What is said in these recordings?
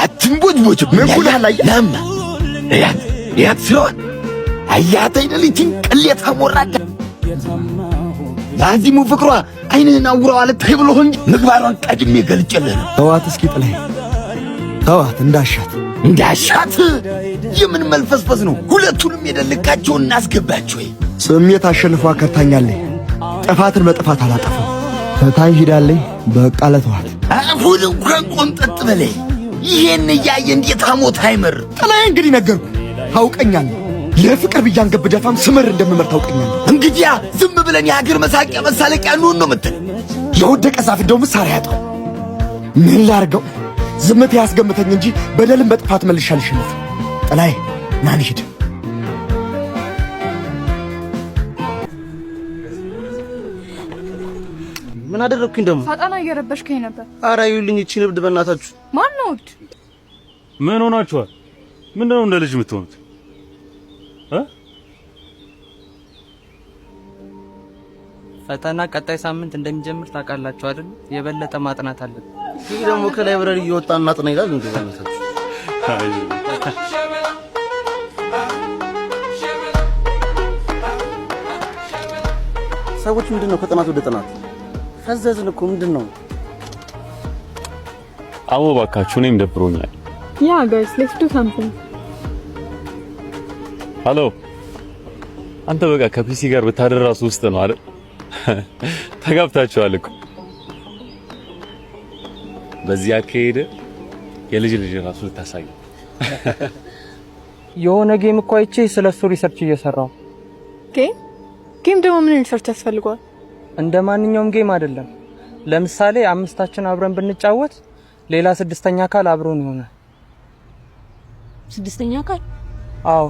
አትንቦጅቦጅ መኩላ ላይ ናማ ያት ስለሆን አያት አይደልኝ ቅሌት አሞራዳ ላዚሙ ፍቅሯ አይንህን አውራው አለ ተብሎ እንጂ ምግባሯን ቀድሜ ገልጬልህ ነው። ተዋት እስኪ ጥላይ ተዋት እንዳሻት የምን መልፈስፈስ ነው? ሁለቱንም የደልካቸውን እናስገባቸው። ስሜት አሸንፏ ከርታኛለች። ጥፋትን በጥፋት አላጠፋም። ተታይ ሂዳለች። በቃ ለተዋት አፉን እንኳን ቆንጠጥ በለይ። ይሄን እያየ እንዴት አሞት አይመር? ጥላይ እንግዲህ ነገርኩ ታውቀኛለህ። ለፍቅር ብያን ገብ ደፋም ስምር እንደምመር ታውቀኛለህ። እንግዲያ ዝም ብለን የሀገር መሳቂያ መሳለቂያ ነው የምትል የወደቀ ዛፍ እንደው ምሳር ያጣው ምን ላርገው? ዝምት ያስገምተኝ እንጂ በደልን በጥፋት መልሻልሽነት። ጥላይ ናን ሂድ። ምን አደረኩኝ ደግሞ? ፈጣና እየረበሽከኝ ነበር። ኧረ ይኸውልኝ እቺ ንብድ በእናታችሁ። ማን ነው እብድ? ምን ሆናችኋል? ምንድነው እንደ ልጅ የምትሆኑት? ፈተና ቀጣይ ሳምንት እንደሚጀምር ታውቃላችሁ አይደል? የበለጠ ማጥናት አለብን። ይሄ ደግሞ ከላይብረሪ እየወጣ እናጥና ይላል እንዴ? በእናታችሁ ሰዎች ምንድነው ከጥናት ወደ ጥናት ፈዘዝን እኮ ምንድነው? አዎ እባካችሁ እኔም ደብሮኛል። ያ ጋይስ ሌትስ ዱ ሳምቲንግ። ሃሎ አንተ በቃ ከፒሲ ጋር ብታደራሱ ውስጥ ነው አይደል? ተጋብታችኋል እኮ። በዚህ አካሄድ የልጅ ራሱ ልታሳይ። የሆነ ጌም እኮ አይቼ ስለሱ ሪሰርች እየሰራው። ጌም ደግሞ ምን ሪሰርች ያስፈልገዋል? እንደ ማንኛውም ጌም አይደለም። ለምሳሌ አምስታችን አብረን ብንጫወት ሌላ ስድስተኛ አካል አብሮን ይሆናል። ስድስተኛ አካል? አዎ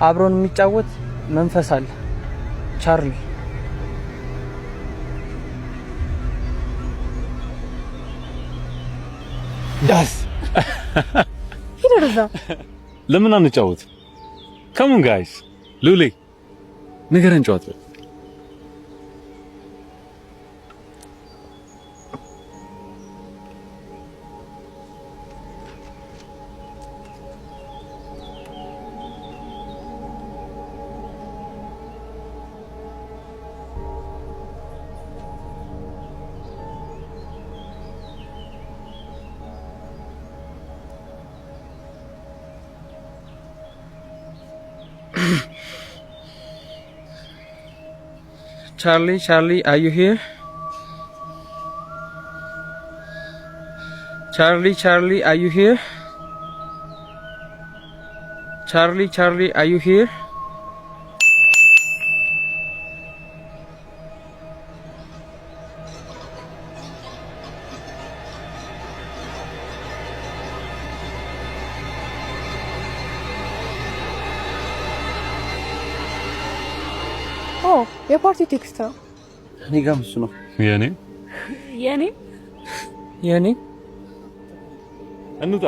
አብሮን የሚጫወት መንፈስ አለ። ቻርሊ ዳስ ሂደርዛ ለምን አንጫወት? ካም ኦን ጋይስ ሉሊ ንገረን ጫወት። Charlie, are you here? Charlie, are you here? Charlie, are you here? የፓርቲ ቴክስት ነው። እኔ ጋር እሱ ነው። የኔ እንውጣ።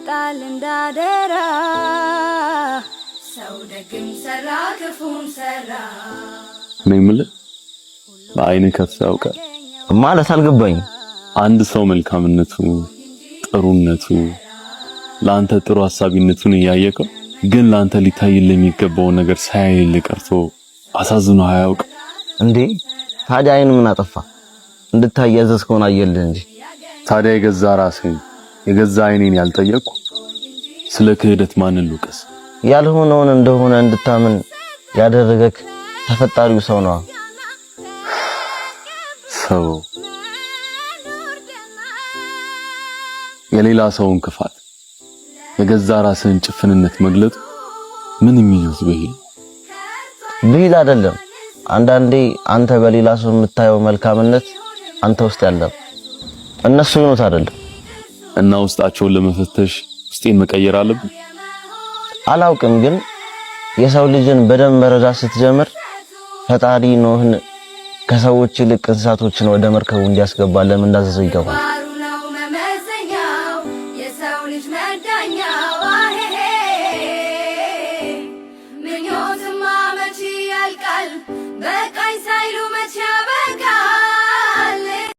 ጣል እንዳደራ ሰው ደግም ሰራ ክፉም ሰራ ምን ማለት በአይነ ከፍታ ያውቃል ማለት አልገባኝ። አንድ ሰው መልካምነቱ ጥሩነቱ ላንተ ጥሩ ሐሳቢነቱን ያያየከው ግን ላንተ ሊታይልህ የሚገባው ነገር ሳይል ቀርቶ አሳዝኖ አያውቅ እንዴ? ታዲያ አይኑ ምን አጠፋ? እንድታያዘዝከውን አየልህ እንጂ። ታዲያ የገዛ ራስህን የገዛ አይኔን ያልጠየቅኩ ስለ ክህደት ማንን ልውቀስ? ያልሆነውን እንደሆነ እንድታምን ያደረገክ ተፈጣሪው ሰው ነው። ሰው የሌላ ሰውን ክፋት የገዛ ራስህን ጭፍንነት መግለጥ ምን የሚሉት ብሂል አይደለም። አንዳንዴ አንተ በሌላ ሰው የምታየው መልካምነት አንተ ውስጥ ያለ እነሱ ይኖት አይደለም። እና ውስጣቸውን ለመፈተሽ ውስጤን መቀየር አለብን። አላውቅም፣ ግን የሰው ልጅን በደንብ መረዳት ስትጀምር ፈጣሪ ኖህን ከሰዎች ይልቅ እንስሳቶችን ወደ መርከቡ እንዲያስገባ ለምን እንዳዘዘው ይገባል። ነው መመዘኛው የሰው ልጅ መዳኛው አሄሄ ምኞትማ መቼ ያልቃል በቃኝ ሳይሉ መቼ